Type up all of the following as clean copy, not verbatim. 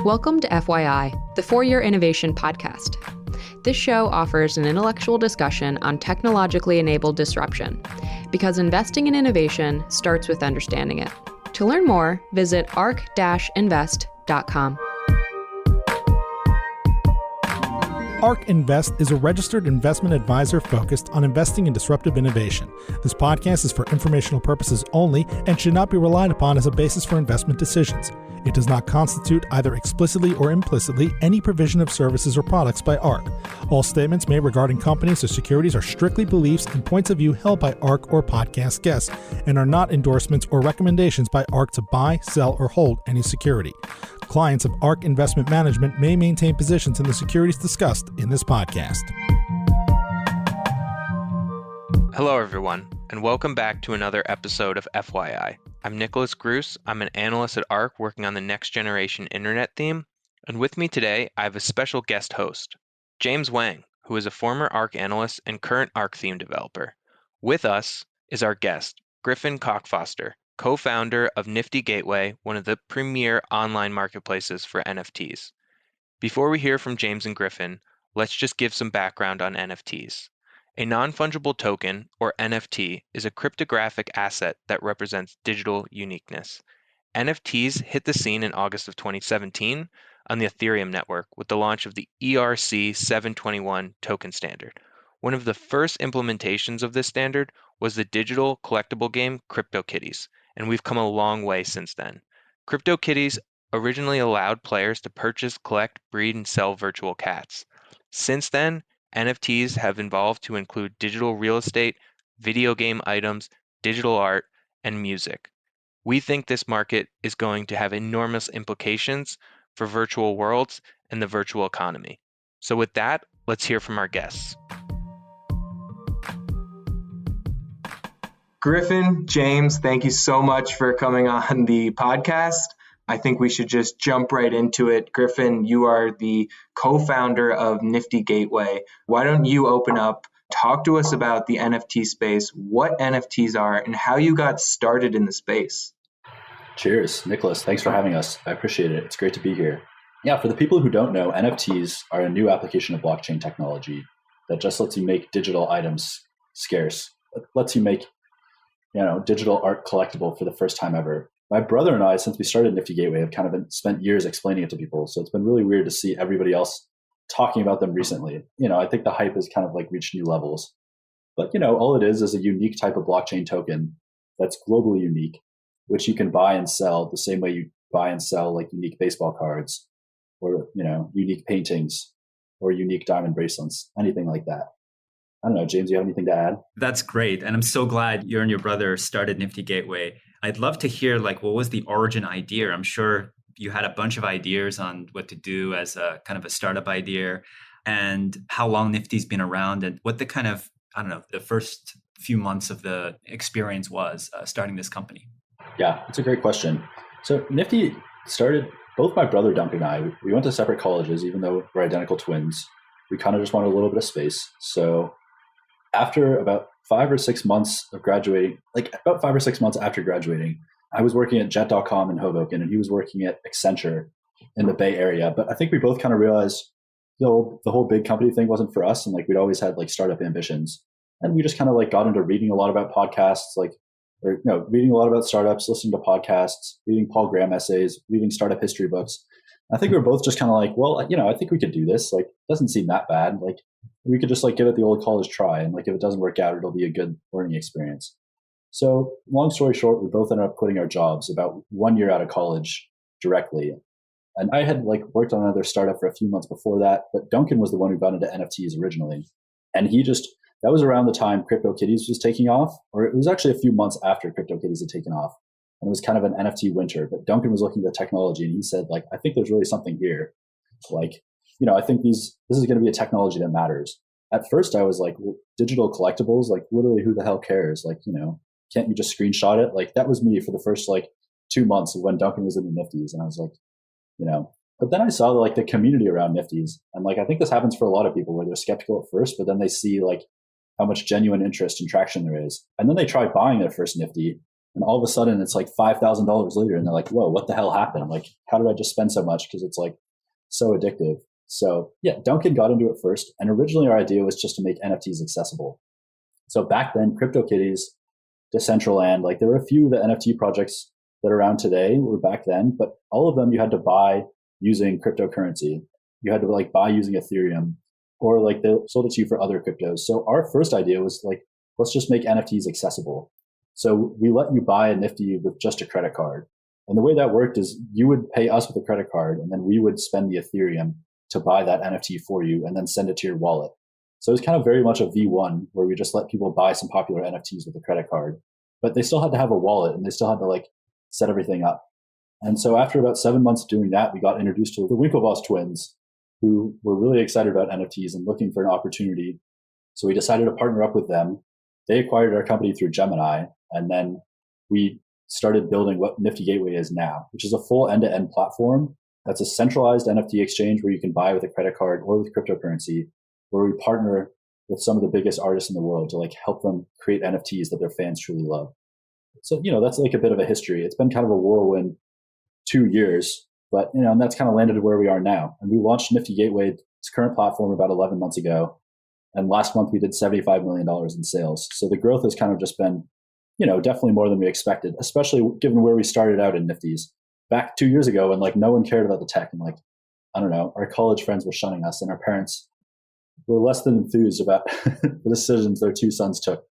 Welcome to FYI, the For-Your Innovation podcast. This show offers an intellectual discussion on technologically enabled disruption, because investing in innovation starts with understanding it. To learn more, visit arc-invest.com. ARK Invest is a registered investment advisor focused on investing in disruptive innovation. This podcast is for informational purposes only and should not be relied upon as a basis for investment decisions. It does not constitute, either explicitly or implicitly, any provision of services or products by ARK. All statements made regarding companies or securities are strictly beliefs and points of view held by ARK or podcast guests and are not endorsements or recommendations by ARK to buy, sell, or hold any security. Clients of ARK Investment Management may maintain positions in the securities discussed in this podcast. Hello, everyone, and welcome back to another episode of FYI. I'm Nicholas Gruce. I'm an analyst at ARK working on the next generation internet theme, and with me today, I have a special guest host, James Wang, who is a former ARK analyst and current ARK theme developer. With us is our guest, Griffin Cockfoster, co-founder of Nifty Gateway, one of the premier online marketplaces for NFTs. Before we hear from James and Griffin, let's just give some background on NFTs. A non-fungible token, or NFT, is a cryptographic asset that represents digital uniqueness. NFTs hit the scene in August of 2017 on the Ethereum network with the launch of the ERC 721 token standard. One of the first implementations of this standard was the digital collectible game CryptoKitties, and we've come a long way since then. CryptoKitties originally allowed players to purchase, collect, breed, and sell virtual cats. Since then, NFTs have evolved to include digital real estate, video game items, digital art, and music. We think this market is going to have enormous implications for virtual worlds and the virtual economy. So with that, let's hear from our guests. Griffin, James, thank you so much for coming on the podcast. I think we should just jump right into it. Griffin, you are the co-founder of Nifty Gateway. Why don't you open up, talk to us about the NFT space, what NFTs are, and how you got started in the space? Cheers, Nicholas. Thanks for having us. I appreciate it. It's great to be here. Yeah, for the people who don't know, NFTs are a new application of blockchain technology that just lets you make digital items scarce. It lets you make, digital art collectible for the first time ever. My brother and I, since we started Nifty Gateway, have kind of spent years explaining it to people. So it's been really weird to see everybody else talking about them recently. I think the hype has kind of reached new levels. But, all it is a unique type of blockchain token that's globally unique, which you can buy and sell the same way you buy and sell unique baseball cards or, unique paintings or unique diamond bracelets, anything like that. I don't know, James, you have anything to add? That's great. And I'm so glad you and your brother started Nifty Gateway. I'd love to hear what was the origin idea? I'm sure you had a bunch of ideas on what to do as a kind of a startup idea and how long Nifty's been around and what the kind of, the first few months of the experience was starting this company. Yeah, it's a great question. So Nifty started, both my brother Duncan and I, we went to separate colleges, even though we're identical twins. We kind of just wanted a little bit of space. So after about 5 or 6 months of graduating, about 5 or 6 months after graduating, I was working at Jet.com in Hoboken and he was working at Accenture in the Bay Area. But I think we both kind of realized the whole big company thing wasn't for us. And we'd always had startup ambitions. And we just kind of got into reading a lot about podcasts, reading a lot about startups, listening to podcasts, reading Paul Graham essays, reading startup history books. I think we were both just kind of I think we could do this. It doesn't seem that bad. We could just give it the old college try. And if it doesn't work out, it'll be a good learning experience. So long story short, we both ended up quitting our jobs about 1 year out of college directly. And I had worked on another startup for a few months before that, but Duncan was the one who got into NFTs originally. And that was around the time CryptoKitties was taking off, or it was actually a few months after CryptoKitties had taken off. And it was kind of an NFT winter, but Duncan was looking at the technology and he said, I think there's really something here. I think this is going to be a technology that matters. At first I was well, digital collectibles, literally who the hell cares? Can't you just screenshot it? That was me for the first 2 months of when Duncan was in the Nifties. And I was but then I saw the community around Nifties. And I think this happens for a lot of people where they're skeptical at first, but then they see how much genuine interest and traction there is. And then they try buying their first Nifty And all of a sudden it's like $5,000 later and they're like, whoa, what the hell happened? I'm like, how did I just spend so much? Because it's like so addictive. So yeah, Duncan got into it first. And originally our idea was just to make NFTs accessible. So back then, CryptoKitties, Decentraland, like there were a few of the NFT projects that are around today were back then, but all of them you had to buy using cryptocurrency. You had to like buy using Ethereum, or like they sold it to you for other cryptos. So our first idea was like, let's just make NFTs accessible. So we let you buy a Nifty with just a credit card. And the way that worked is you would pay us with a credit card, and then we would spend the Ethereum to buy that NFT for you and then send it to your wallet. So it was kind of very much a V1 where we just let people buy some popular NFTs with a credit card, but they still had to have a wallet and they still had to like set everything up. And so after about 7 months doing that, we got introduced to the Winklevoss twins, who were really excited about NFTs and looking for an opportunity. So we decided to partner up with them. They acquired our company through Gemini, and then we started building what Nifty Gateway is now, which is a full end-to-end platform that's a centralized NFT exchange where you can buy with a credit card or with cryptocurrency, where we partner with some of the biggest artists in the world to like help them create NFTs that their fans truly love. So, that's like a bit of a history. It's been kind of a whirlwind 2 years, but, and that's kind of landed where we are now. And we launched Nifty Gateway, its current platform, about 11 months ago. And last month we did $75 million in sales. So the growth has kind of just been, definitely more than we expected, especially given where we started out in Nifties back 2 years ago when like no one cared about the tech. And like, I don't know, our college friends were shunning us and our parents were less than enthused about the decisions their two sons took.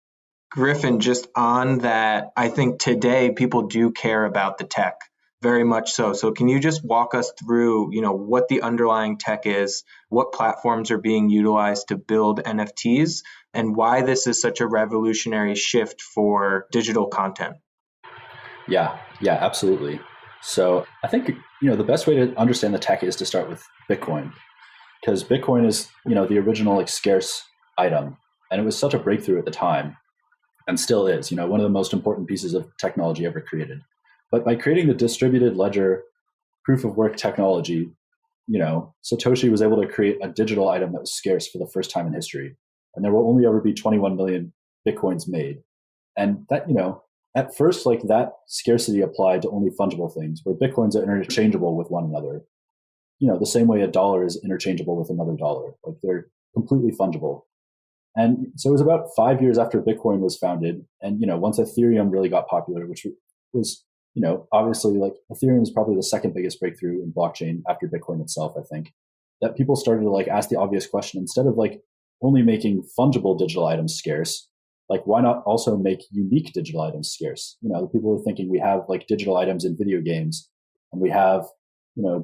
Griffin, just on that, I think today people do care about the tech, very much so. So can you just walk us through, what the underlying tech is, what platforms are being utilized to build NFTs, and why this is such a revolutionary shift for digital content? Yeah, absolutely. So I think, the best way to understand the tech is to start with Bitcoin, because Bitcoin is, the original like scarce item. And it was such a breakthrough at the time and still is, one of the most important pieces of technology ever created. But by creating the distributed ledger proof of work technology, Satoshi was able to create a digital item that was scarce for the first time in history. And there will only ever be 21 million Bitcoins made. And that, at first, like that scarcity applied to only fungible things, where Bitcoins are interchangeable with one another. The same way a dollar is interchangeable with another dollar. Like they're completely fungible. And so it was about 5 years after Bitcoin was founded. And, once Ethereum really got popular, which was, obviously like Ethereum is probably the second biggest breakthrough in blockchain after Bitcoin itself, I think, that people started to like ask the obvious question, instead of like only making fungible digital items scarce, like why not also make unique digital items scarce? The people were thinking we have like digital items in video games and we have,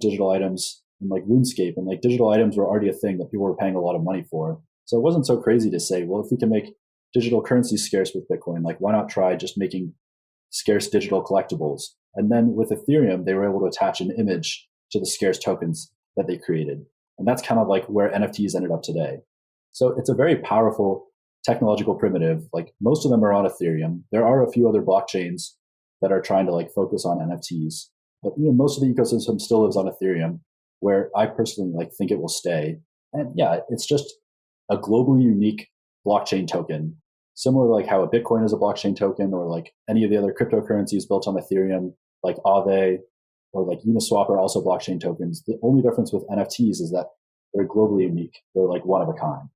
digital items in like RuneScape, and like digital items were already a thing that people were paying a lot of money for. So it wasn't so crazy to say, well, if we can make digital currencies scarce with Bitcoin, like why not try just making scarce digital collectibles? And then with Ethereum, they were able to attach an image to the scarce tokens that they created. And that's kind of like where NFTs ended up today. So it's a very powerful technological primitive. Like most of them are on Ethereum. There are a few other blockchains that are trying to like focus on NFTs, but most of the ecosystem still lives on Ethereum, where I personally like think it will stay. And yeah, it's just a globally unique blockchain token, similar to like how a Bitcoin is a blockchain token, or like any of the other cryptocurrencies built on Ethereum, like Aave or like Uniswap are also blockchain tokens. The only difference with NFTs is that they're globally unique. They're like one of a kind.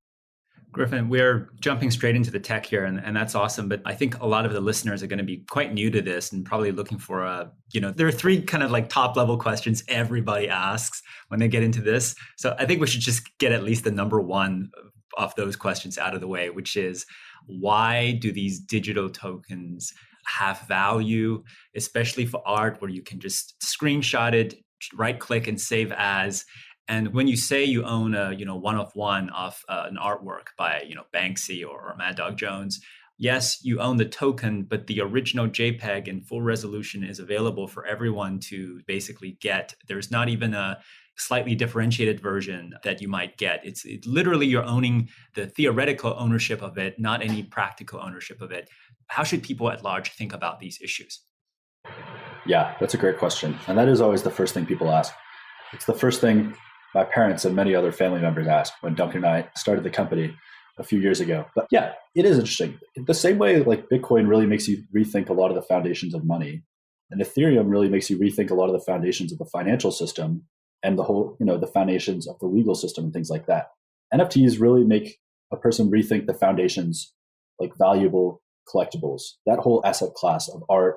Griffin, we're jumping straight into the tech here, and that's awesome. But I think a lot of the listeners are going to be quite new to this and probably looking for there are three kind of like top level questions everybody asks when they get into this. So I think we should just get at least the number one of those questions out of the way, which is, why do these digital tokens have value, especially for art where you can just screenshot it, right click and save as? And when you say you own a one of one of an artwork by Banksy or Mad Dog Jones, yes, you own the token, but the original JPEG in full resolution is available for everyone to basically get. There's not even a slightly differentiated version that you might get. It's literally you're owning the theoretical ownership of it, not any practical ownership of it. How should people at large think about these issues? Yeah, that's a great question. And that is always the first thing people ask. It's the first thing my parents and many other family members asked when Duncan and I started the company. a few years ago. But yeah, it is interesting. The same way like Bitcoin really makes you rethink a lot of the foundations of money, and Ethereum really makes you rethink a lot of the foundations of the financial system and the whole, the foundations of the legal system and things like that. NFTs really make a person rethink the foundations, like valuable collectibles, that whole asset class of art,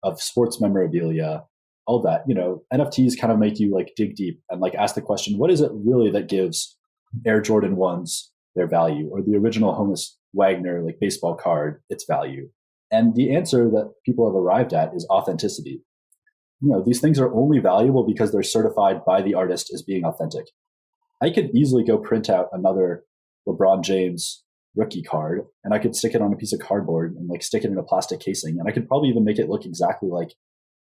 of sports memorabilia, all that. NFTs kind of make you like dig deep and like ask the question, what is it really that gives Air Jordan 1s their value, or the original Honus Wagner like baseball card its value? And the answer that people have arrived at is authenticity. These things are only valuable because they're certified by the artist as being authentic. I could easily go print out another LeBron James rookie card, and I could stick it on a piece of cardboard and like stick it in a plastic casing, and I could probably even make it look exactly like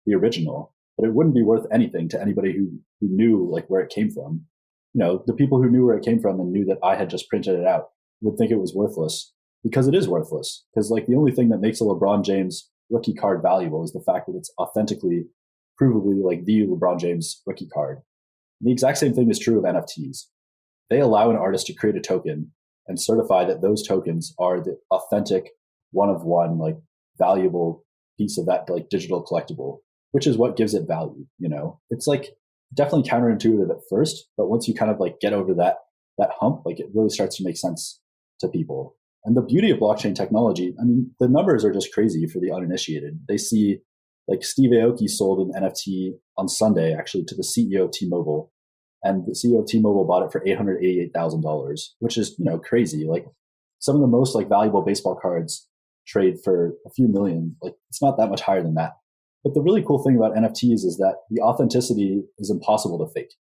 the original, but it wouldn't be worth anything to anybody who knew like where it came from. The people who knew where it came from and knew that I had just printed it out would think it was worthless, because it is worthless. Because like the only thing that makes a LeBron James rookie card valuable is the fact that it's authentically, provably like the LeBron James rookie card. The exact same thing is true of NFTs. They allow an artist to create a token and certify that those tokens are the authentic, one of one, like valuable piece of that like digital collectible, which is what gives it value. It's like definitely counterintuitive at first, but once you kind of like get over that hump, like it really starts to make sense to people. And the beauty of blockchain technology, I mean, the numbers are just crazy for the uninitiated. They see like Steve Aoki sold an NFT on Sunday, actually, to the CEO of T-Mobile. And the CEO of T-Mobile bought it for $888,000, which is, crazy. Like some of the most like valuable baseball cards trade for a few million. Like it's not that much higher than that. But the really cool thing about NFTs is that the authenticity is impossible to fake.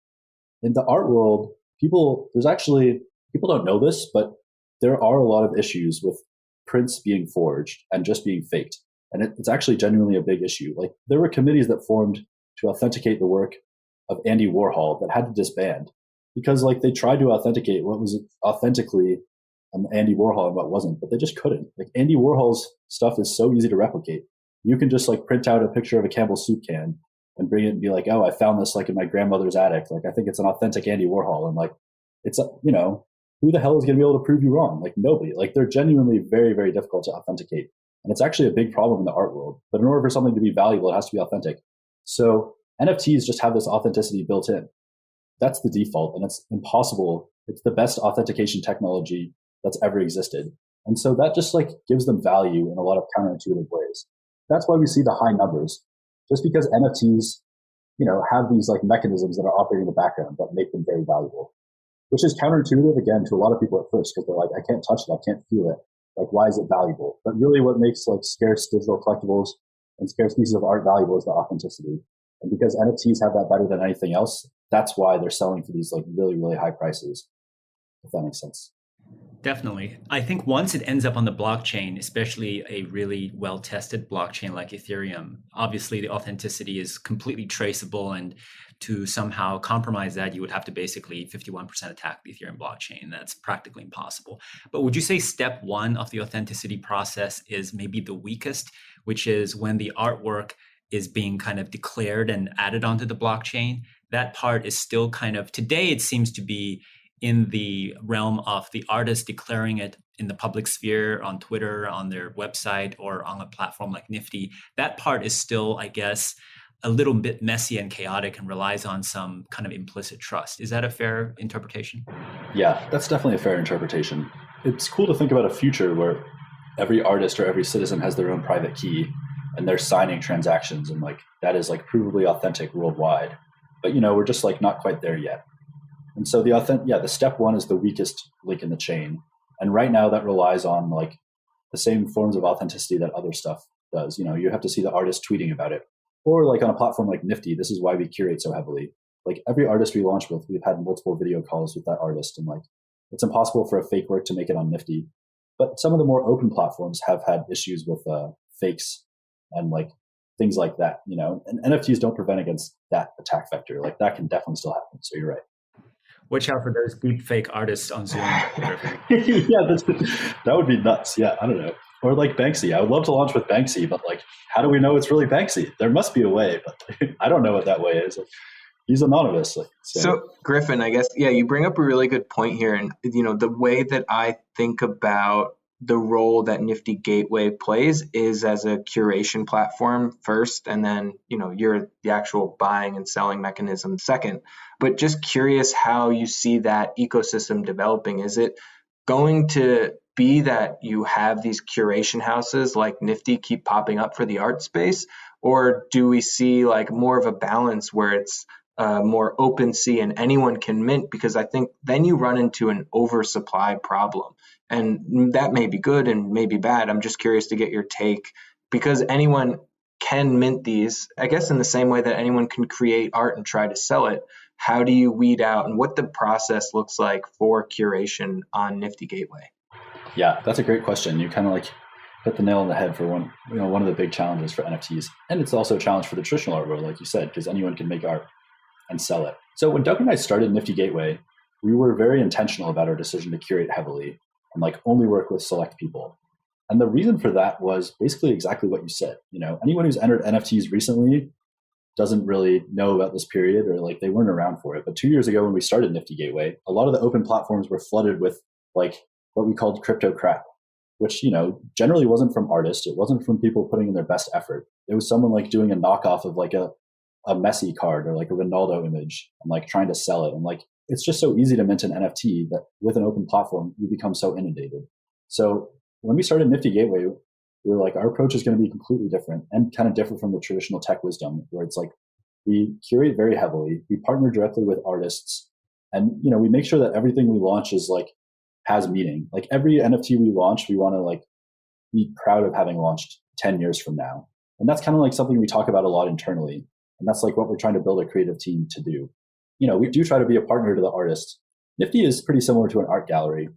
In the art world, people don't know this, but there are a lot of issues with prints being forged and just being faked. And it's actually genuinely a big issue. Like there were committees that formed to authenticate the work of Andy Warhol that had to disband because like they tried to authenticate what was authentically Andy Warhol and what wasn't, but they just couldn't. Like Andy Warhol's stuff is so easy to replicate. You can just like print out a picture of a Campbell's soup can and bring it and be like, oh, I found this like in my grandmother's attic. Like I think it's an authentic Andy Warhol. And like, it's, who the hell is going to be able to prove you wrong? Like nobody. Like they're genuinely very, very difficult to authenticate. And it's actually a big problem in the art world. But in order for something to be valuable, it has to be authentic. So NFTs just have this authenticity built in. That's the default, and it's impossible. It's the best authentication technology that's ever existed. And so that just like gives them value in a lot of counterintuitive ways. That's why we see the high numbers. Just because NFTs, have these like mechanisms that are operating in the background that make them very valuable, which is counterintuitive again to a lot of people at first, because they're like, I can't touch it, I can't feel it. Like, why is it valuable? But really what makes like scarce digital collectibles and scarce pieces of art valuable is the authenticity. And because NFTs have that better than anything else, that's why they're selling for these like really, really high prices, if that makes sense. Definitely. I think once it ends up on the blockchain, especially a really well-tested blockchain like Ethereum, obviously the authenticity is completely traceable, and to somehow compromise that, you would have to basically 51% attack the Ethereum blockchain. That's practically impossible. But would you say step one of the authenticity process is maybe the weakest, which is when the artwork is being kind of declared and added onto the blockchain? That part is still kind of, today it seems to be in the realm of the artist declaring it in the public sphere on Twitter, on their website, or on a platform like Nifty. That part is still, I guess, a little bit messy and chaotic and relies on some kind of implicit trust. Is that a fair interpretation? Yeah, that's definitely a fair interpretation. It's cool to think about a future where every artist or every citizen has their own private key and they're signing transactions, and like that is like provably authentic worldwide. But we're just like not quite there yet. And so the step one is the weakest link in the chain. And right now that relies on like the same forms of authenticity that other stuff does. You have to see the artist tweeting about it. Or like on a platform like Nifty, this is why we curate so heavily. Like every artist we launch with, we've had multiple video calls with that artist, and like it's impossible for a fake work to make it on Nifty. But some of the more open platforms have had issues with fakes and like things like that, and NFTs don't prevent against that attack vector. Like that can definitely still happen. So you're right. Watch out for those deep fake artists on Zoom. Yeah, that would be nuts. Yeah, I don't know. Or like Banksy. I would love to launch with Banksy, but like, how do we know it's really Banksy? There must be a way, but I don't know what that way is. he's anonymous. So Griffin, I guess, yeah, you bring up a really good point here. And, the way that I think about the role that Nifty Gateway plays is as a curation platform first, and then, you're the actual buying and selling mechanism second. But just curious how you see that ecosystem developing. Is it going to be that you have these curation houses like Nifty keep popping up for the art space, or do we see like more of a balance where it's more open sea and anyone can mint? Because I think then you run into an oversupply problem, and that may be good and may be bad. I'm just curious to get your take, because anyone can mint these, I guess, in the same way that anyone can create art and try to sell it. How do you weed out, and what the process looks like for curation on Nifty Gateway? Yeah, that's a great question. You kind of hit the nail on the head for one of the big challenges for NFTs. And it's also a challenge for the traditional art world, like you said, because anyone can make art and sell it. So when Duncan and I started Nifty Gateway, we were very intentional about our decision to curate heavily and only work with select people. And the reason for that was basically exactly what you said. Anyone who's entered NFTs recently doesn't really know about this period, or they weren't around for it. But 2 years ago when we started Nifty Gateway, a lot of the open platforms were flooded with what we called crypto crap, which, generally wasn't from artists. It wasn't from people putting in their best effort. It was someone doing a knockoff of a Messi card or a Ronaldo image and trying to sell it. And it's just so easy to mint an NFT that with an open platform, you become so inundated. So when we started Nifty Gateway, we were our approach is going to be completely different and kind of different from the traditional tech wisdom, where it's we curate very heavily, we partner directly with artists, and we make sure that everything we launch is has meaning. Every NFT we launch, we want to be proud of having launched 10 years from now. And that's kind of something we talk about a lot internally. And that's what we're trying to build a creative team to do. We do try to be a partner to the artist. Nifty is pretty similar to an art gallery.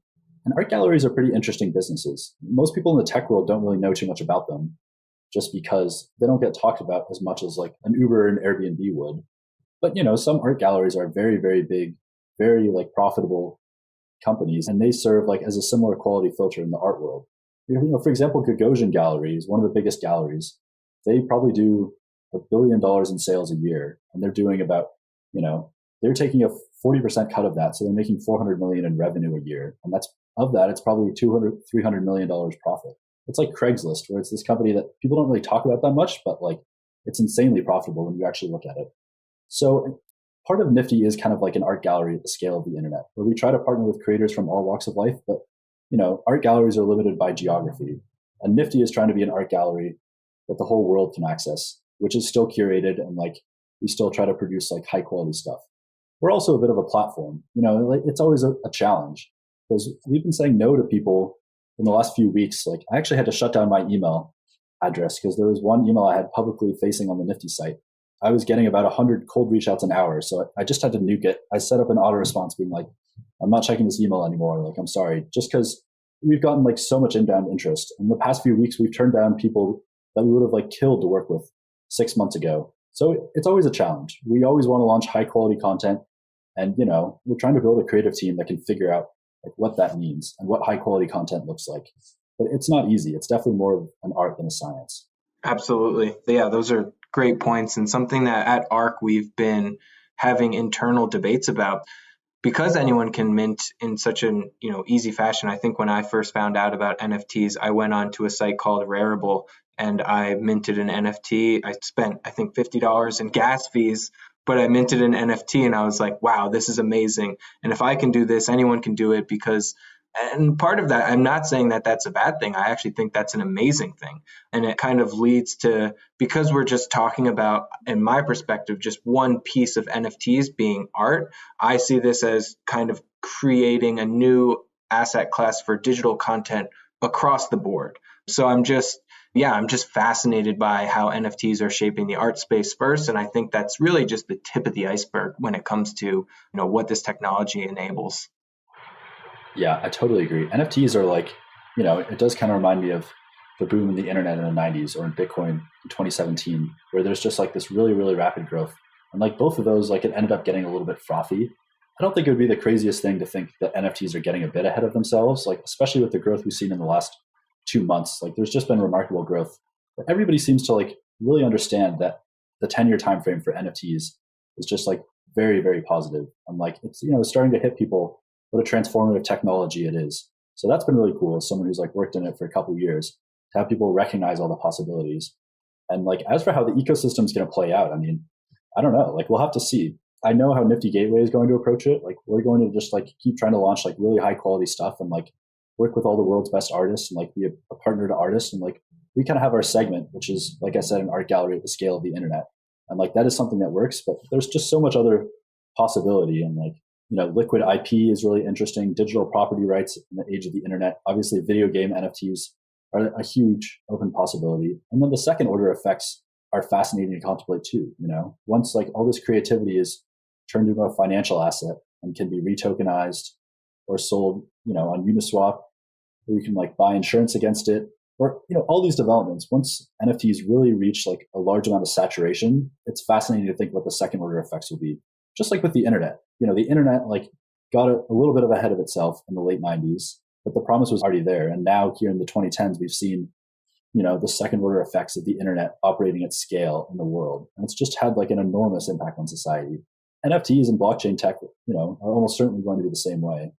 And art galleries are pretty interesting businesses. Most people in the tech world don't really know too much about them, just because they don't get talked about as much as an Uber and Airbnb would. But, some art galleries are very, very big, very profitable companies, and they serve as a similar quality filter in the art world. For example, Gagosian Gallery is one of the biggest galleries. They probably do $1 billion in sales a year, and they're doing about, they're taking a 40% cut of that, so they're making $400 million in revenue a year, and it's probably $300 million profit. It's like Craigslist, where it's this company that people don't really talk about that much, but it's insanely profitable when you actually look at it. So part of Nifty is kind of like an art gallery at the scale of the internet, where we try to partner with creators from all walks of life, but art galleries are limited by geography, and Nifty is trying to be an art gallery that the whole world can access, which is still curated, and we still try to produce high quality stuff. We're also a bit of a platform. It's always a challenge, because we've been saying no to people in the last few weeks. I actually had to shut down my email address because there was one email I had publicly facing on the Nifty site. I was getting about 100 cold reach outs an hour. So I just had to nuke it. I set up an auto response being I'm not checking this email anymore. I'm sorry, just because we've gotten so much inbound interest. In the past few weeks, we've turned down people that we would have killed to work with 6 months ago. So it's always a challenge. We always want to launch high quality content. And, we're trying to build a creative team that can figure out what that means and what high quality content looks like. But it's not easy. It's definitely more of an art than a science. Absolutely. Yeah, those are great points, and something that at ARC we've been having internal debates about, because anyone can mint in such an easy fashion. I think when I first found out about NFTs, I went on to a site called Rarible and I minted an NFT. I spent, I think, $50 in gas fees, but I minted an NFT and I was like, wow, this is amazing. And if I can do this, anyone can do it. And part of that, I'm not saying that that's a bad thing. I actually think that's an amazing thing. And it kind of leads to, because we're just talking about, in my perspective, just one piece of NFTs being art, I see this as kind of creating a new asset class for digital content across the board. So I'm just fascinated by how NFTs are shaping the art space first. And I think that's really just the tip of the iceberg when it comes to, what this technology enables. Yeah, I totally agree. NFTs are it does kind of remind me of the boom in the internet in the 90s or in Bitcoin in 2017, where there's just this really, really rapid growth. And both of those, it ended up getting a little bit frothy. I don't think it would be the craziest thing to think that NFTs are getting a bit ahead of themselves, especially with the growth we've seen in the last 2 months. There's just been remarkable growth. But everybody seems to really understand that the 10-year time frame for NFTs is just very, very positive. And like, it's, it's starting to hit people what a transformative technology it is. So that's been really cool as someone who's like worked in it for a couple of years to have people recognize all the possibilities. And like, as for how the ecosystem is going to play out, I mean, I don't know, like we'll have to see. I know how Nifty Gateway is going to approach it. Like we're going to just like keep trying to launch like really high quality stuff and like work with all the world's best artists and like be a partner to artists. And like, we kind of have our segment, which is, like I said, an art gallery at the scale of the internet. And like, that is something that works, but there's just so much other possibility. And like, liquid IP is really interesting. Digital property rights in the age of the internet. Obviously, video game NFTs are a huge open possibility. And then the second order effects are fascinating to contemplate too. Once like all this creativity is turned into a financial asset and can be retokenized or sold, on Uniswap, or you can like buy insurance against it, or, all these developments. Once NFTs really reach like a large amount of saturation, it's fascinating to think what the second order effects will be. Just like with the internet, the internet like got a little bit of ahead of itself in the late 90s, but the promise was already there. And now here in the 2010s, we've seen, the second order effects of the internet operating at scale in the world. And it's just had like an enormous impact on society. NFTs and blockchain tech, are almost certainly going to be the same way.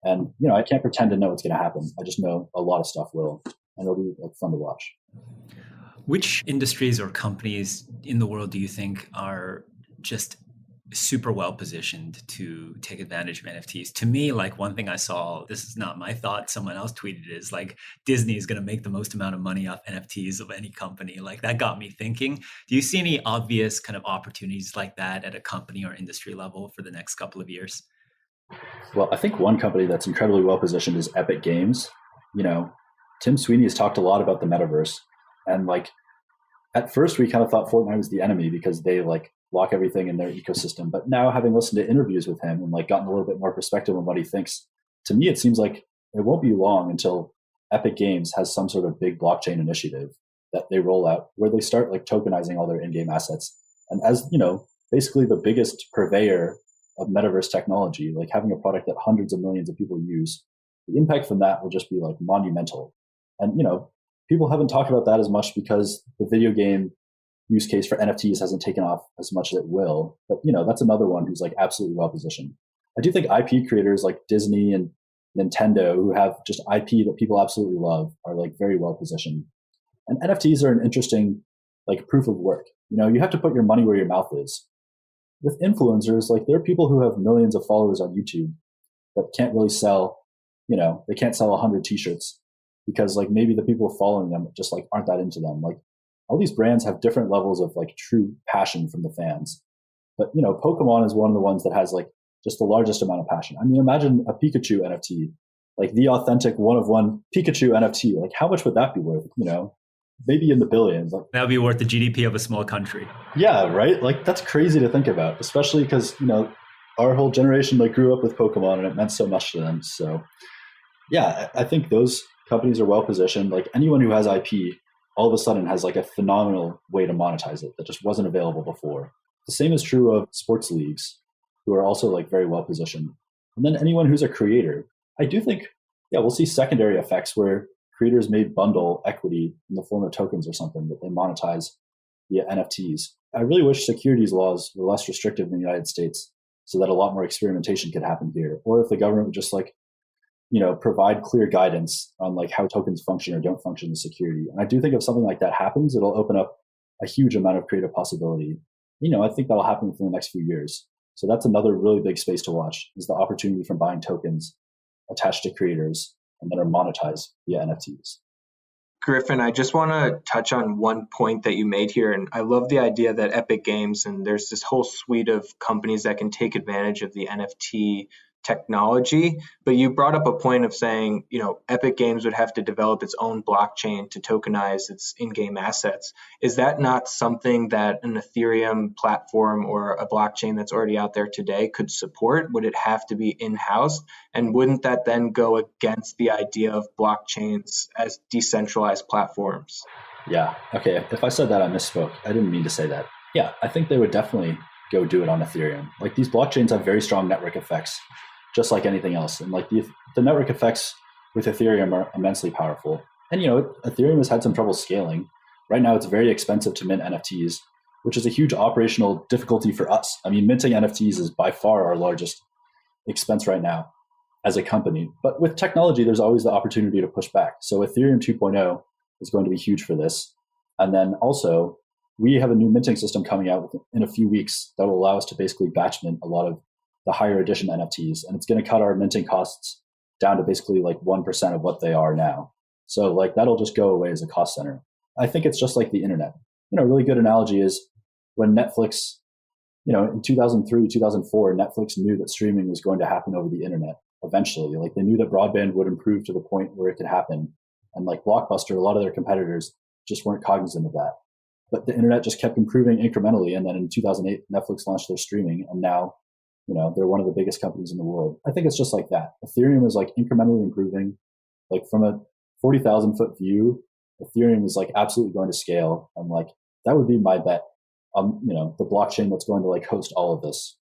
And, I can't pretend to know what's going to happen. I just know a lot of stuff will, and it'll be like fun to watch. Which industries or companies in the world do you think are just super well positioned to take advantage of NFTs? To me, like one thing I saw, this is not my thought, someone else tweeted it, is like Disney is going to make the most amount of money off NFTs of any company. Like that got me thinking. Do you see any obvious kind of opportunities like that at a company or industry level for the next couple of years? Well, I think one company that's incredibly well positioned is Epic Games. Tim Sweeney has talked a lot about the metaverse. And like, at first we kind of thought Fortnite was the enemy because they like lock everything in their ecosystem. But now having listened to interviews with him and like gotten a little bit more perspective on what he thinks, to me, it seems like it won't be long until Epic Games has some sort of big blockchain initiative that they roll out where they start like tokenizing all their in-game assets. And as, basically the biggest purveyor of metaverse technology, like having a product that hundreds of millions of people use, the impact from that will just be like monumental. And, people haven't talked about that as much because the video game use case for NFTs hasn't taken off as much as it will. But, that's another one who's like absolutely well positioned. I do think IP creators like Disney and Nintendo, who have just IP that people absolutely love, are like very well positioned. And NFTs are an interesting like proof of work. You have to put your money where your mouth is. With influencers, like there are people who have millions of followers on YouTube but can't really sell, they can't sell 100 t-shirts because like maybe the people following them just like aren't that into them. Like all these brands have different levels of like true passion from the fans. But, Pokemon is one of the ones that has like just the largest amount of passion. I mean, imagine a Pikachu NFT, like the authentic one-of-one Pikachu NFT. Like how much would that be worth? Maybe in the billions. Like, that would be worth the GDP of a small country. Yeah, right? Like that's crazy to think about, especially because, our whole generation like grew up with Pokemon and it meant so much to them. So yeah, I think those companies are well positioned. Like anyone who has IP all of a sudden has like a phenomenal way to monetize it that just wasn't available before. The same is true of sports leagues who are also like very well positioned. And then anyone who's a creator, I do think, we'll see secondary effects where creators may bundle equity in the form of tokens or something that they monetize via NFTs. I really wish securities laws were less restrictive in the United States so that a lot more experimentation could happen here. Or if the government would just like, provide clear guidance on like how tokens function or don't function in security. And I do think if something like that happens, it'll open up a huge amount of creative possibility. I think that'll happen within the next few years. So that's another really big space to watch, is the opportunity from buying tokens attached to creators and then are monetized via NFTs. Griffin, I just want to touch on one point that you made here. And I love the idea that Epic Games, and there's this whole suite of companies that can take advantage of the NFT technology. But you brought up a point of saying, Epic Games would have to develop its own blockchain to tokenize its in-game assets. Is that not something that an Ethereum platform or a blockchain that's already out there today could support? Would it have to be in-house? And wouldn't that then go against the idea of blockchains as decentralized platforms? Yeah. Okay. If I said that, I misspoke. I didn't mean to say that. Yeah, I think they would definitely go do it on Ethereum. Like these blockchains have very strong network effects, just like anything else. And like the network effects with Ethereum are immensely powerful. And, Ethereum has had some trouble scaling. Right now, it's very expensive to mint NFTs. which is a huge operational difficulty for us. I mean, minting NFTs is by far our largest expense right now as a company. But with technology, there's always the opportunity to push back. So Ethereum 2.0 is going to be huge for this. And then also, we have a new minting system coming out in a few weeks that will allow us to basically batch mint a lot of the higher edition NFTs. And it's going to cut our minting costs down to basically like 1% of what they are now. So like that'll just go away as a cost center. I think it's just like the internet. A really good analogy is when Netflix, in 2003, 2004, Netflix knew that streaming was going to happen over the internet eventually. Like they knew that broadband would improve to the point where it could happen. And like Blockbuster, a lot of their competitors just weren't cognizant of that. But the internet just kept improving incrementally. And then in 2008, Netflix launched their streaming. And now, they're one of the biggest companies in the world. I think it's just like that. Ethereum is like incrementally improving. Like from a 40,000 foot view, Ethereum is like absolutely going to scale. And like, that would be my bet on, the blockchain that's going to like host all of this.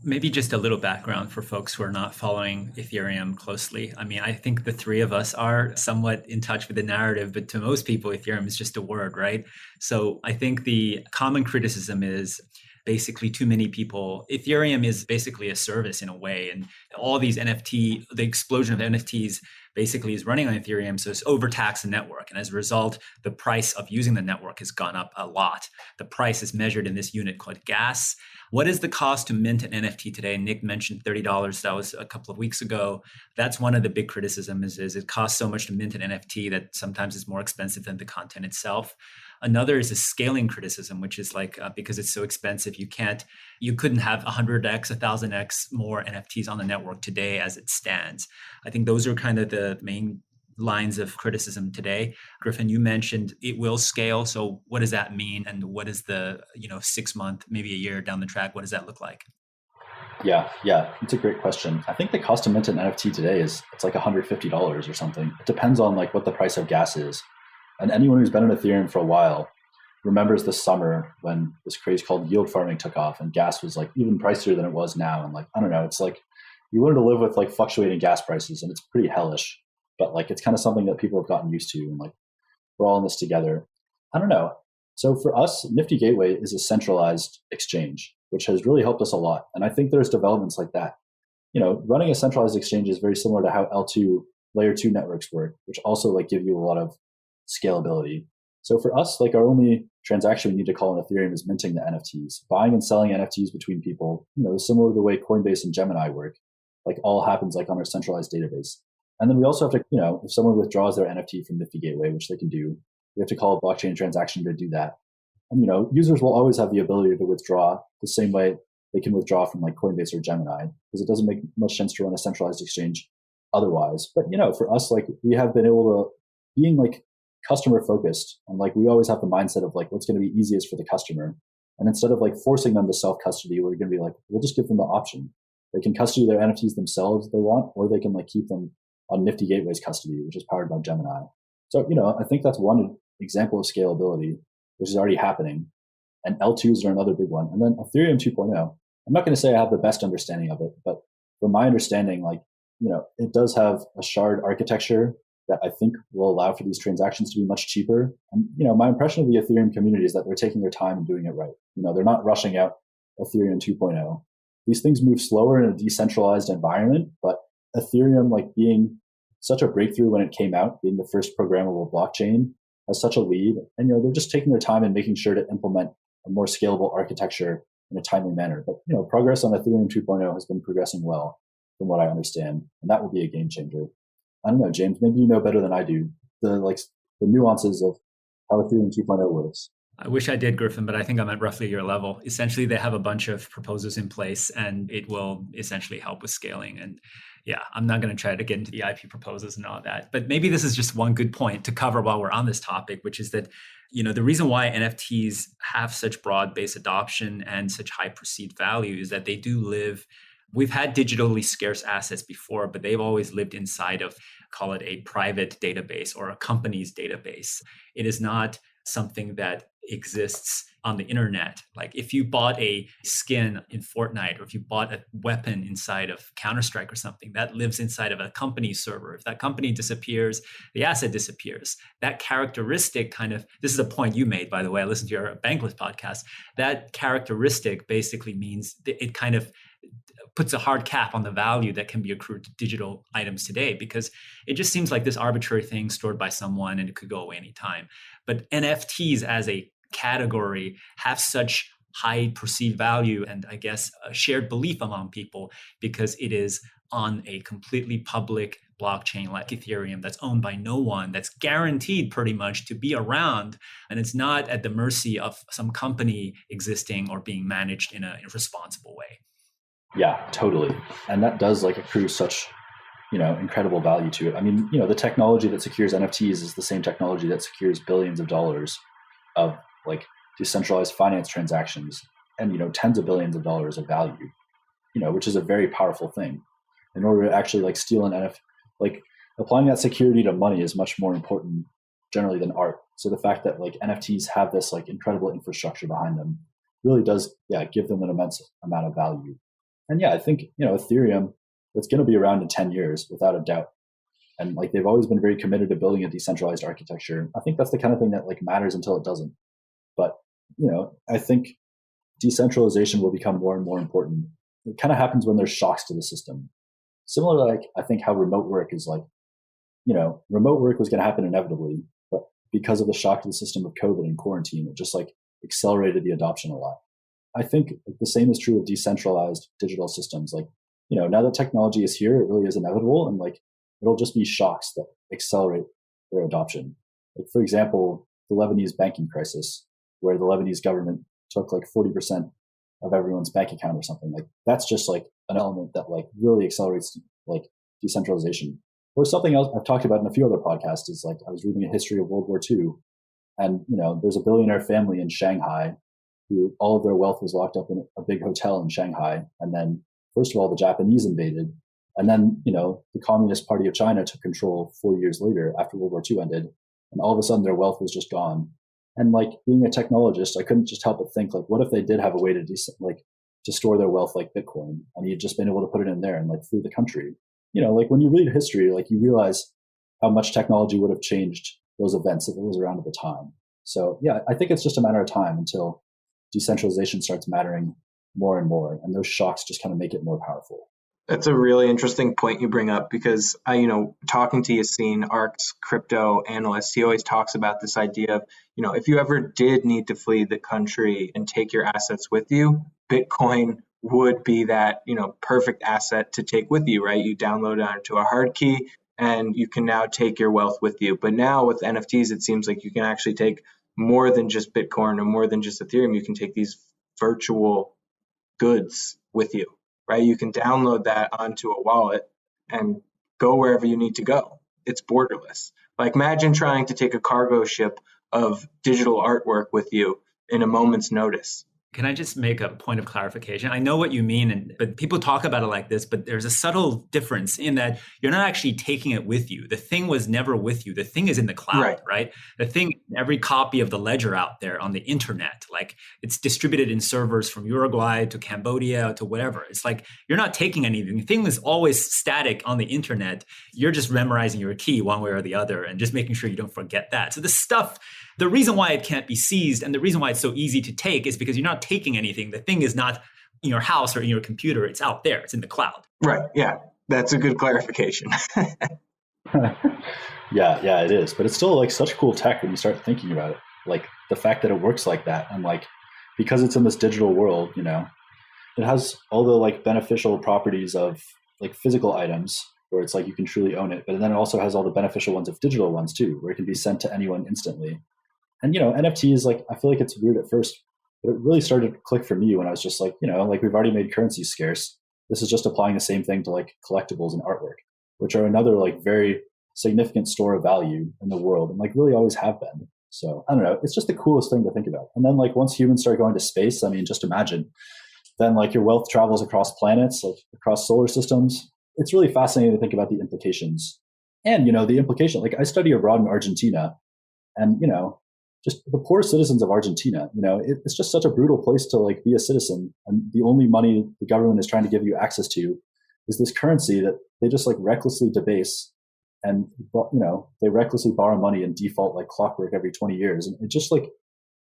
Maybe just a little background for folks who are not following Ethereum closely. I mean, I think the three of us are somewhat in touch with the narrative, but to most people, Ethereum is just a word, right? So I think the common criticism is basically too many people. Ethereum is basically a service in a way, and all these the explosion of NFTs basically is running on Ethereum, so it's overtaxed the network. And as a result, the price of using the network has gone up a lot. The price is measured in this unit called gas. What is the cost to mint an NFT today? Nick mentioned $30. That was a couple of weeks ago. That's one of the big criticisms is it costs so much to mint an NFT that sometimes it's more expensive than the content itself. Another is a scaling criticism, which is like, because it's so expensive, you couldn't have 100x, 1000x more NFTs on the network today as it stands. I think those are kind of the main lines of criticism today. Griffin, you mentioned it will scale. So what does that mean? And what is the, 6 month, maybe a year down the track, what does that look like? Yeah, it's a great question. I think the cost to mint an NFT today it's like $150 or something. It depends on like what the price of gas is. And anyone who's been in Ethereum for a while remembers this summer when this craze called yield farming took off and gas was like even pricier than it was now. And like, I don't know, it's like you learn to live with like fluctuating gas prices and it's pretty hellish, but like, it's kind of something that people have gotten used to. And like, we're all in this together. I don't know. So for us, Nifty Gateway is a centralized exchange, which has really helped us a lot. And I think there's developments like that. Running a centralized exchange is very similar to how L2 layer 2 networks work, which also like give you a lot of scalability. So for us, like our only transaction we need to call on Ethereum is minting the NFTs. Buying and selling NFTs between people, similar to the way Coinbase and Gemini work, like all happens like on our centralized database. And then we also have to, if someone withdraws their NFT from Nifty Gateway, which they can do, we have to call a blockchain transaction to do that. And, users will always have the ability to withdraw the same way they can withdraw from like Coinbase or Gemini, because it doesn't make much sense to run a centralized exchange otherwise. But, for us, like we have been able to being like customer focused, and like we always have the mindset of like what's going to be easiest for the customer. And instead of like forcing them to self custody, we're going to be like, we'll just give them the option. They can custody their NFTs themselves if they want, or they can like keep them on Nifty Gateway's custody, which is powered by Gemini. So, I think that's one example of scalability, which is already happening. And L2s are another big one. And then Ethereum 2.0, I'm not going to say I have the best understanding of it, but from my understanding, like, it does have a shard architecture that I think will allow for these transactions to be much cheaper. And, my impression of the Ethereum community is that they're taking their time and doing it right. They're not rushing out Ethereum 2.0. These things move slower in a decentralized environment, but Ethereum, like being such a breakthrough when it came out, being the first programmable blockchain, has such a lead. And, they're just taking their time and making sure to implement a more scalable architecture in a timely manner. But, progress on Ethereum 2.0 has been progressing well from what I understand. And that will be a game changer. I don't know, James, maybe you know better than I do, the nuances of how Ethereum 2.0 works. I wish I did, Griffin, but I think I'm at roughly your level. Essentially, they have a bunch of proposals in place and it will essentially help with scaling. And yeah, I'm not going to try to get into the IP proposals and all that. But maybe this is just one good point to cover while we're on this topic, which is that, the reason why NFTs have such broad-based adoption and such high perceived value is that they do live. We've had digitally scarce assets before, but they've always lived inside of, call it a private database or a company's database. It is not something that exists on the internet. Like if you bought a skin in Fortnite, or if you bought a weapon inside of Counter-Strike or something, that lives inside of a company server. If that company disappears, the asset disappears. That characteristic this is a point you made, by the way, I listened to your Bankless podcast. That characteristic basically means it kind of puts a hard cap on the value that can be accrued to digital items today, because it just seems like this arbitrary thing stored by someone and it could go away anytime. But NFTs as a category have such high perceived value and I guess a shared belief among people, because it is on a completely public blockchain like Ethereum that's owned by no one, that's guaranteed pretty much to be around, and it's not at the mercy of some company existing or being managed in a responsible way. Yeah, totally. And that does accrue such, incredible value to it. I mean, the technology that secures NFTs is the same technology that secures billions of dollars of decentralized finance transactions and, tens of billions of dollars of value, which is a very powerful thing. In order to actually steal an NFT, applying that security to money is much more important generally than art. So the fact that NFTs have this incredible infrastructure behind them really does, give them an immense amount of value. And I think, Ethereum, it's going to be around in 10 years without a doubt. And they've always been very committed to building a decentralized architecture. I think that's the kind of thing that matters until it doesn't. But, I think decentralization will become more and more important. It kind of happens when there's shocks to the system. Similar to I think how remote work is remote work was going to happen inevitably, but because of the shock to the system of COVID and quarantine, it just accelerated the adoption a lot. I think the same is true of decentralized digital systems. Now that technology is here, it really is inevitable, and it'll just be shocks that accelerate their adoption. For example, the Lebanese banking crisis, where the Lebanese government took 40% of everyone's bank account or something. That's just an element that really accelerates decentralization. Or something else I've talked about in a few other podcasts is I was reading a history of World War II, and there's a billionaire family in Shanghai who all of their wealth was locked up in a big hotel in Shanghai. And then, first of all, the Japanese invaded. And then, the Communist Party of China took control 4 years later after World War II ended. And all of a sudden, their wealth was just gone. And being a technologist, I couldn't just help but think, what if they did have a way to to store their wealth like Bitcoin, and you'd just been able to put it in there and flew the country? When you read history, you realize how much technology would have changed those events if it was around at the time. So I think it's just a matter of time until decentralization starts mattering more and more, and those shocks just kind of make it more powerful. That's a really interesting point you bring up, because talking to Yassine, ARK's crypto analyst, he always talks about this idea of, if you ever did need to flee the country and take your assets with you, Bitcoin would be that, perfect asset to take with you, right? You download it onto a hard key and you can now take your wealth with you. But now with NFTs, it seems like you can actually take more than just Bitcoin or more than just Ethereum. You can take these virtual goods with you, right? You can download that onto a wallet and go wherever you need to go. It's borderless. Imagine trying to take a cargo ship of digital artwork with you in a moment's notice. Can I just make a point of clarification? I know what you mean, but people talk about it like this, but there's a subtle difference in that you're not actually taking it with you. The thing was never with you. The thing is in the cloud, right? The thing, every copy of the ledger out there on the internet, it's distributed in servers from Uruguay to Cambodia to whatever. It's you're not taking anything. The thing is always static on the internet. You're just memorizing your key one way or the other and just making sure you don't forget that. So the stuff, the reason why it can't be seized and the reason why it's so easy to take is because you're not taking anything. The thing is not in your house or in your computer. It's out there. It's in the cloud. Right. Yeah. That's a good clarification. Yeah, it is. But it's still such cool tech when you start thinking about it. The fact that it works like that, and because it's in this digital world, it has all the beneficial properties of physical items, where it's you can truly own it. But then it also has all the beneficial ones of digital ones too, where it can be sent to anyone instantly. And, NFTs, I feel it's weird at first, but it really started to click for me when I was just we've already made currency scarce. This is just applying the same thing to collectibles and artwork, which are another very significant store of value in the world and really always have been. So I don't know, it's just the coolest thing to think about. And then once humans start going to space, just imagine then your wealth travels across planets, across solar systems. It's really fascinating to think about the implications. And, the implication, I study abroad in Argentina, and, just the poor citizens of Argentina. It's just such a brutal place to like be a citizen. And the only money the government is trying to give you access to is this currency that they just like recklessly debase. And, they recklessly borrow money and default like clockwork every 20 years. And it just like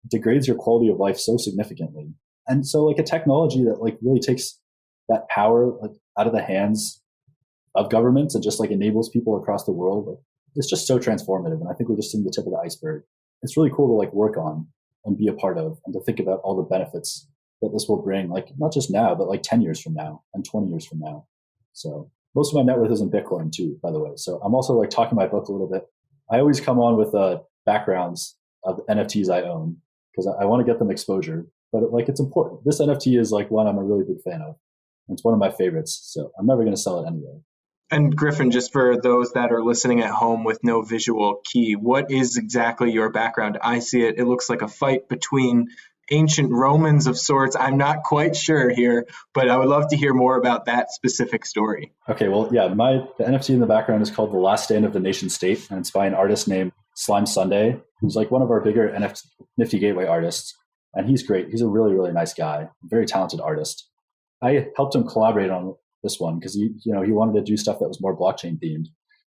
degrades your quality of life so significantly. And so like a technology that like really takes that power like out of the hands of governments and just like enables people across the world, like, it's just so transformative. And I think we're just seeing the tip of the iceberg. It's really cool to like work on and be a part of, and to think about all the benefits that this will bring, like not just now, but like 10 years from now and 20 years from now. So most of my net worth is in Bitcoin too, by the way. So I'm also like talking my book a little bit. I always come on with backgrounds of NFTs I own because I want to get them exposure, but like it's important. This NFT is like one I'm a really big fan of. It's one of my favorites. So I'm never going to sell it anyway. And Griffin, just for those that are listening at home with no visual key, what is exactly your background? I see it. It looks like a fight between ancient Romans of sorts. I'm not quite sure here, but I would love to hear more about that specific story. Okay, well, yeah, the NFT in the background is called The Last Stand of the Nation State, and it's by an artist named Slime Sunday, who's like one of our bigger Nifty Gateway artists. And he's great. He's a really, really nice guy, very talented artist. I helped him collaborate on this one because he wanted to do stuff that was more blockchain themed.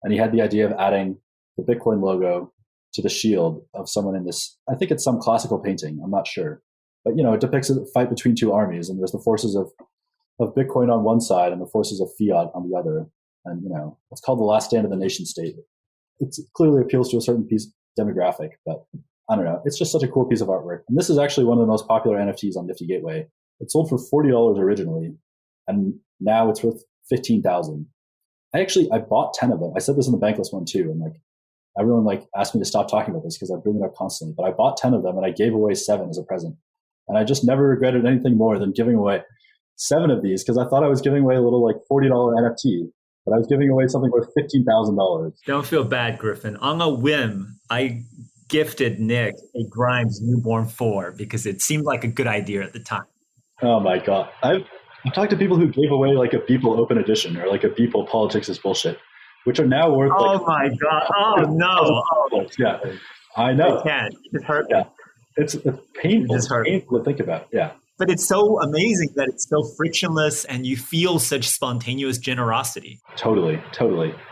And he had the idea of adding the Bitcoin logo to the shield of someone in this, I think it's some classical painting, I'm not sure. But, it depicts a fight between two armies, and there's the forces of Bitcoin on one side and the forces of fiat on the other. And, it's called The Last Stand of the Nation State. It clearly appeals to a certain demographic, but I don't know. It's just such a cool piece of artwork. And this is actually one of the most popular NFTs on Nifty Gateway. It sold for $40 originally, and now it's worth $15,000. I bought 10 of them. I said this in the Bankless one too, and like everyone like asked me to stop talking about this because I bring it up constantly. But I bought 10 of them and I gave away 7 as a present. And I just never regretted anything more than giving away 7 of these because I thought I was giving away a little like $40 NFT, but I was giving away something worth $15,000. Don't feel bad, Griffin. On a whim, I gifted Nick a Grimes Newborn 4 because it seemed like a good idea at the time. Oh my God. I've talked to people who gave away like a Beeple Open Edition or like a Beeple Politics is Bullshit, which are now worth like... Oh my God. Oh no. Yeah, I know. I can't. It hurt me. Yeah. It's painful. It's painful to think about. Yeah. But it's so amazing that it's so frictionless and you feel such spontaneous generosity. Totally.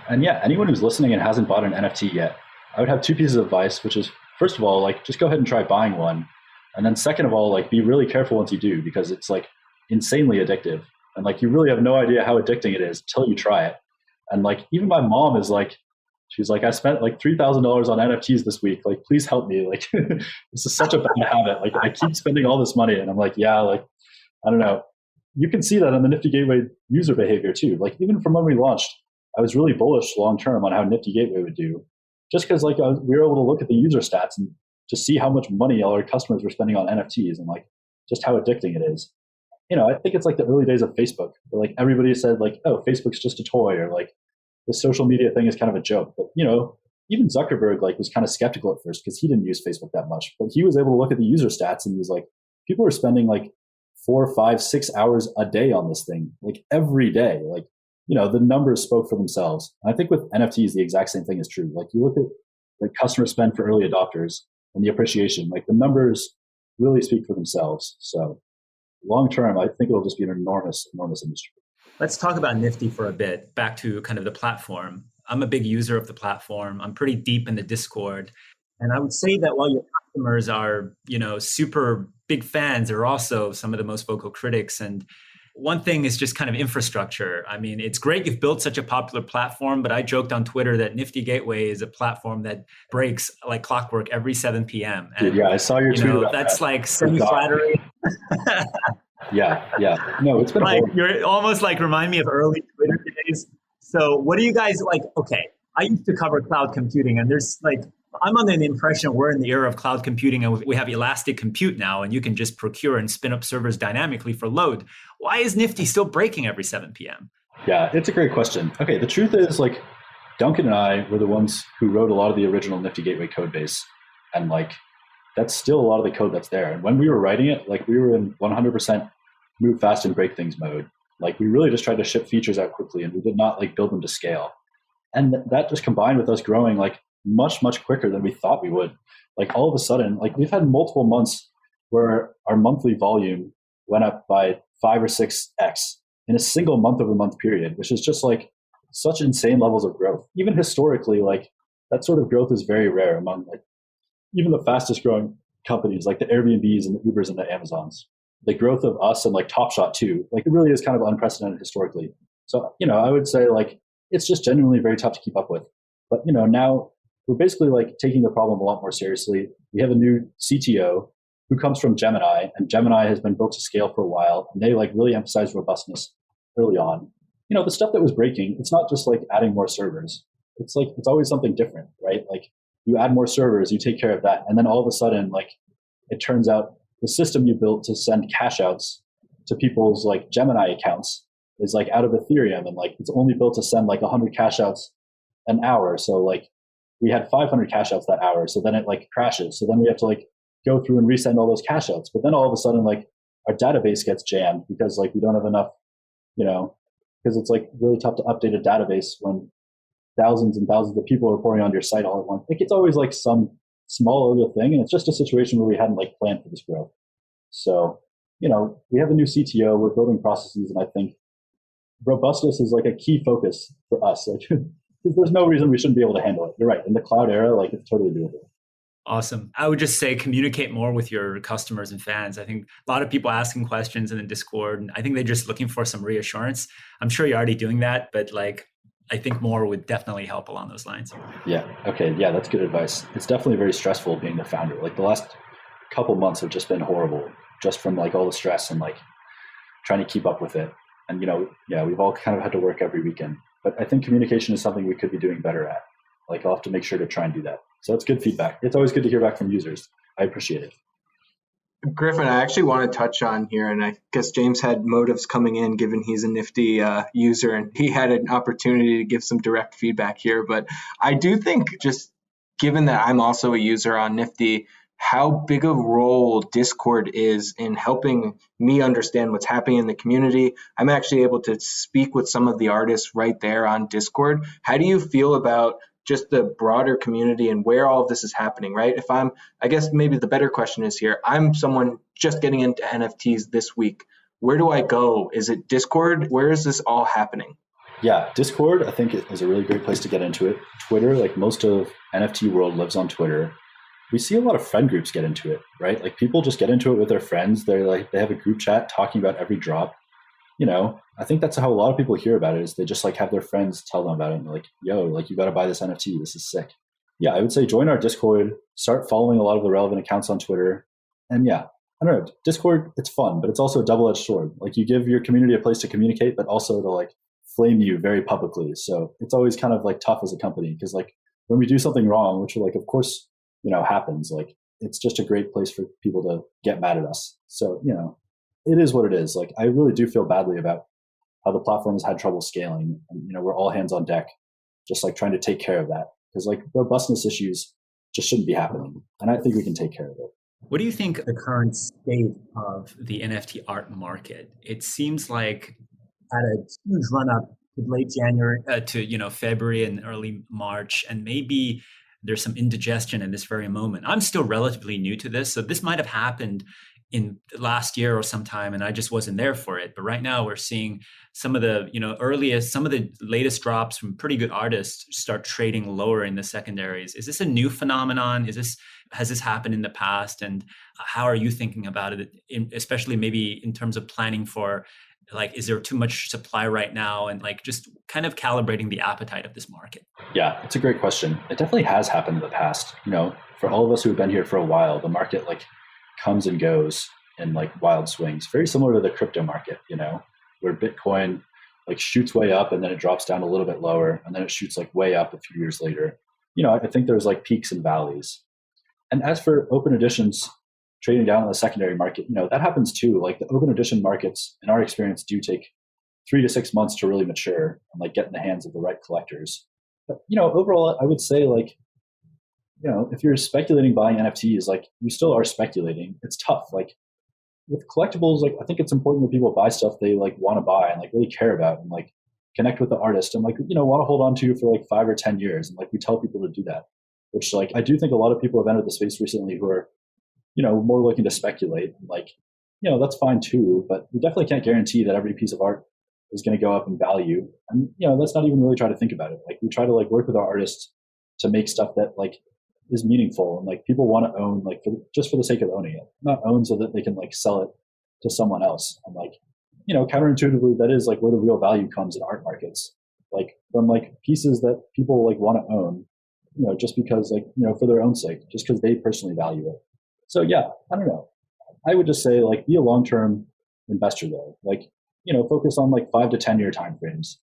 And yeah, anyone who's listening and hasn't bought an NFT yet, I would have 2 pieces of advice, which is, first of all, like just go ahead and try buying one. And then second of all, like be really careful once you do, because it's like insanely addictive. And like you really have no idea how addicting it is until you try it. And like even my mom is like, she's like, I spent like $3,000 on NFTs this week. Like, please help me. Like, this is such a bad habit. Like, I keep spending all this money. And I'm like, yeah, like, I don't know. You can see that in the Nifty Gateway user behavior too. Like, even from when we launched, I was really bullish long-term on how Nifty Gateway would do. Just because like we were able to look at the user stats and just see how much money all our customers were spending on NFTs and like just how addicting it is. I think it's like the early days of Facebook, where like everybody said like, oh, Facebook's just a toy, or like the social media thing is kind of a joke. But, even Zuckerberg like was kind of skeptical at first because he didn't use Facebook that much, but he was able to look at the user stats and he was like, people are spending like 4, 5, 6 hours a day on this thing, like every day. Like, the numbers spoke for themselves. And I think with NFTs, the exact same thing is true. Like you look at the customer spend for early adopters and the appreciation, like the numbers really speak for themselves. So long term, I think it'll just be an enormous, enormous industry. Let's talk about Nifty for a bit, back to kind of the platform. I'm a big user of the platform. I'm pretty deep in the Discord. And I would say that while your customers are, super big fans, they're also some of the most vocal critics. And one thing is just kind of infrastructure. I mean, it's great you've built such a popular platform, but I joked on Twitter that Nifty Gateway is a platform that breaks like clockwork every 7 p.m. And, yeah, I saw your tweet about that's that. like semi-flattering. Yeah. No, it's been like you're almost like remind me of early Twitter days. So what do you guys like? Okay, I used to cover cloud computing, and there's like I'm under the impression we're in the era of cloud computing, and we have elastic compute now, and you can just procure and spin up servers dynamically for load. Why is Nifty still breaking every 7 p.m.? Yeah, it's a great question. Okay, the truth is like Duncan and I were the ones who wrote a lot of the original Nifty Gateway code base, and like that's still a lot of the code that's there. And when we were writing it, like we were in 100% move fast and break things mode. Like we really just tried to ship features out quickly, and we did not like build them to scale. And that just combined with us growing like much, much quicker than we thought we would. Like all of a sudden, like we've had multiple months where our monthly volume went up by 5 or 6x in a single month-over-month period, which is just like such insane levels of growth. Even historically, like that sort of growth is very rare among like even the fastest growing companies like the Airbnbs and the Ubers and the Amazons. The growth of us and like Top Shot too, like it really is kind of unprecedented historically. So, I would say like it's just genuinely very tough to keep up with. But, now we're basically like taking the problem a lot more seriously. We have a new CTO who comes from Gemini, and Gemini has been built to scale for a while. And they like really emphasize robustness early on. The stuff that was breaking, it's not just like adding more servers. It's like, it's always something different, right? Like you add more servers, you take care of that. And then all of a sudden, like it turns out the system you built to send cash outs to people's like Gemini accounts is like out of Ethereum, and like it's only built to send like 100 cash outs an hour. So like we had 500 cash outs that hour. So then it like crashes. So then we have to like go through and resend all those cash outs. But then all of a sudden, like our database gets jammed because like we don't have enough, because it's like really tough to update a database when thousands and thousands of people are pouring onto your site all at once. Like it's always like some small little thing. And it's just a situation where we hadn't like planned for this growth. So, we have a new CTO, we're building processes, and I think robustness is like a key focus for us. Like, there's no reason we shouldn't be able to handle it. You're right. In the cloud era, like it's totally doable. Awesome. I would just say communicate more with your customers and fans. I think a lot of people asking questions in the Discord, and I think they're just looking for some reassurance. I'm sure you're already doing that, but like, I think more would definitely help along those lines. Yeah. Okay. Yeah, that's good advice. It's definitely very stressful being the founder. Like the last couple months have just been horrible, just from like all the stress and like trying to keep up with it. And, we've all kind of had to work every weekend. But I think communication is something we could be doing better at. Like I'll have to make sure to try and do that. So that's good feedback. It's always good to hear back from users. I appreciate it. Griffin, I actually want to touch on here, and I guess James had motives coming in given he's a Nifty user, and he had an opportunity to give some direct feedback here. But I do think, just given that I'm also a user on Nifty, how big a role Discord is in helping me understand what's happening in the community. I'm actually able to speak with some of the artists right there on Discord. How do you feel about just the broader community and where all of this is happening, right? I guess maybe the better question is here, I'm someone just getting into NFTs this week. Where do I go? Is it Discord? Where is this all happening? Yeah, Discord, I think is a really great place to get into it. Twitter, like most of NFT world lives on Twitter. We see a lot of friend groups get into it, right? Like people just get into it with their friends. They have a group chat talking about every drop. I think that's how a lot of people hear about it, is they just like have their friends tell them about it. And they're like, yo, like you got to buy this NFT. This is sick. Yeah, I would say join our Discord, start following a lot of the relevant accounts on Twitter. And yeah, I don't know, Discord, it's fun, but it's also a double-edged sword. Like you give your community a place to communicate, but also to like flame you very publicly. So it's always kind of like tough as a company, because like when we do something wrong, which like, of course, happens, like it's just a great place for people to get mad at us. So, it is what it is. Like, I really do feel badly about how the platform has had trouble scaling. And, we're all hands on deck, just like trying to take care of that, because like robustness issues just shouldn't be happening. And I think we can take care of it. What do you think the current state of the NFT art market? It seems like at a huge run up to late January to, February and early March, and maybe there's some indigestion in this very moment. I'm still relatively new to this, so this might have happened in last year or sometime, and I just wasn't there for it. But right now we're seeing some of the, some of the latest drops from pretty good artists start trading lower in the secondaries. Is this a new phenomenon? Has this happened in the past? And how are you thinking about it, especially maybe in terms of planning for, like, is there too much supply right now? And like just kind of calibrating the appetite of this market. Yeah, it's a great question. It definitely has happened in the past. For all of us who have been here for a while, the market like comes and goes in like wild swings, very similar to the crypto market, where Bitcoin like shoots way up and then it drops down a little bit lower and then it shoots like way up a few years later. I think there's like peaks and valleys. And as for open editions trading down in the secondary market, that happens too. Like the open edition markets, in our experience, do take 3 to 6 months to really mature and like get in the hands of the right collectors. But, overall, I would say like, if you're speculating buying NFTs, like you still are speculating. It's tough. Like with collectibles, like I think it's important that people buy stuff they like want to buy and like really care about and like connect with the artist and like, want to hold on to for like 5 or 10 years. And like we tell people to do that. which like I do think a lot of people have entered the space recently who are, more looking to speculate. Like, that's fine too, but we definitely can't guarantee that every piece of art is going to go up in value. And, let's not even really try to think about it. Like, we try to like work with our artists to make stuff that like is meaningful and like people want to own, like just for the sake of owning it, not own so that they can like sell it to someone else. And like, counterintuitively, that is like where the real value comes in art markets, like from like pieces that people like want to own, just because like, for their own sake, just because they personally value it. So yeah, I don't know. I would just say like be a long-term investor though, like, focus on like 5 to 10 year timeframes.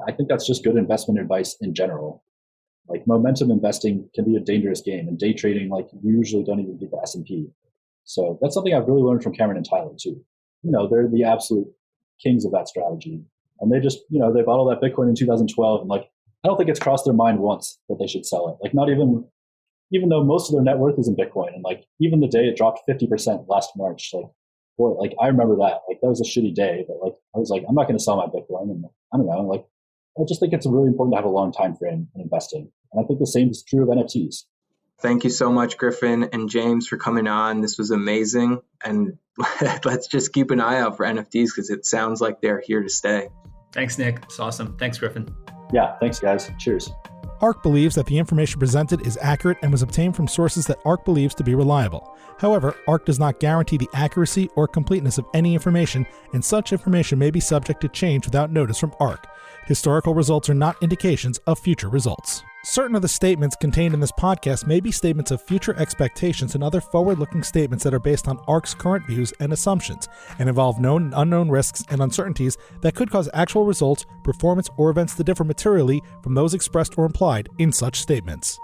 I think that's just good investment advice in general. Like momentum investing can be a dangerous game, and day trading, like you usually don't even beat the S&P. So that's something I've really learned from Cameron and Tyler too. They're the absolute kings of that strategy. And they just, they bought all that Bitcoin in 2012. And like, I don't think it's crossed their mind once that they should sell it. Like not even though most of their net worth is in Bitcoin. And like, even the day it dropped 50% last March, like, boy, like I remember that, like that was a shitty day, but like, I was like, I'm not going to sell my Bitcoin. And I don't know, like, I just think it's really important to have a long time frame in investing. And I think the same is true of NFTs. Thank you so much, Griffin and James, for coming on. This was amazing. And let's just keep an eye out for NFTs because it sounds like they're here to stay. Thanks, Nick. It's awesome. Thanks, Griffin. Yeah, thanks, guys. Cheers. ARK believes that the information presented is accurate and was obtained from sources that ARK believes to be reliable. However, ARK does not guarantee the accuracy or completeness of any information, and such information may be subject to change without notice from ARK. Historical results are not indications of future results. Certain of the statements contained in this podcast may be statements of future expectations and other forward-looking statements that are based on ARK's current views and assumptions, and involve known and unknown risks and uncertainties that could cause actual results, performance, or events to differ materially from those expressed or implied in such statements.